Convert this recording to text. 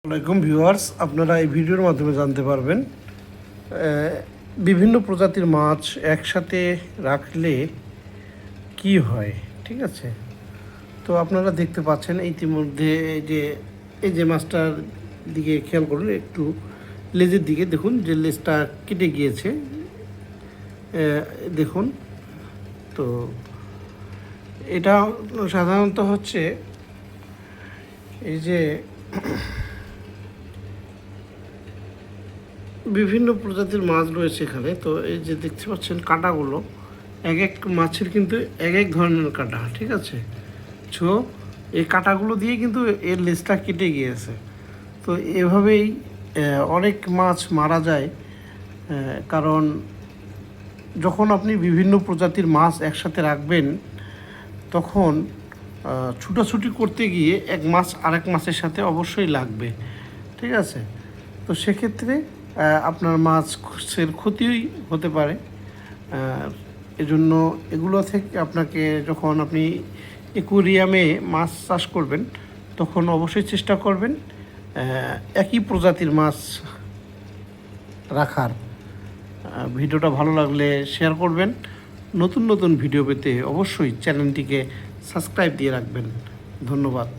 আসসালামাইকুম ভিউয়ার্স, আপনারা এই ভিডিওর মাধ্যমে জানতে পারবেন বিভিন্ন প্রজাতির মাছ একসাথে রাখলে কি হয়। ঠিক আছে, তো আপনারা দেখতে পাচ্ছেন ইতিমধ্যে এই যে মাছটার দিকে খেয়াল করুন, একটু লেজের দিকে দেখুন যে লেজটা কেটে গিয়েছে। দেখুন, তো এটা সাধারণত হচ্ছে এই যে বিভিন্ন প্রজাতির মাছ রয়েছে এখানে। তো এই যে দেখতে পাচ্ছেন কাঁটাগুলো, এক এক মাছের কিন্তু এক এক ধরনের কাঁটা। ঠিক আছে, তো এই কাঁটাগুলো দিয়ে কিন্তু এর লেজটা কেটে গিয়েছে। তো এভাবেই অনেক মাছ মারা যায়, কারণ যখন আপনি বিভিন্ন প্রজাতির মাছ একসাথে রাখবেন তখন ছুটাছুটি করতে গিয়ে এক মাছ আরেক মাছের সাথে অবশ্যই লাগবে। ঠিক আছে, তো সেক্ষেত্রে আপনার মাছের ক্ষতিই হতে পারে। এজন্য এগুলো থেকে আপনাকে, যখন আপনি অ্যাকুয়ারিয়ামে মাছ চাষ করবেন তখন অবশ্যই চেষ্টা করবেন একই প্রজাতির মাছ রাখার। ভিডিওটা ভালো লাগলে শেয়ার করবেন। নতুন নতুন ভিডিও পেতে অবশ্যই চ্যানেলটিকে সাবস্ক্রাইব দিয়ে রাখবেন। ধন্যবাদ।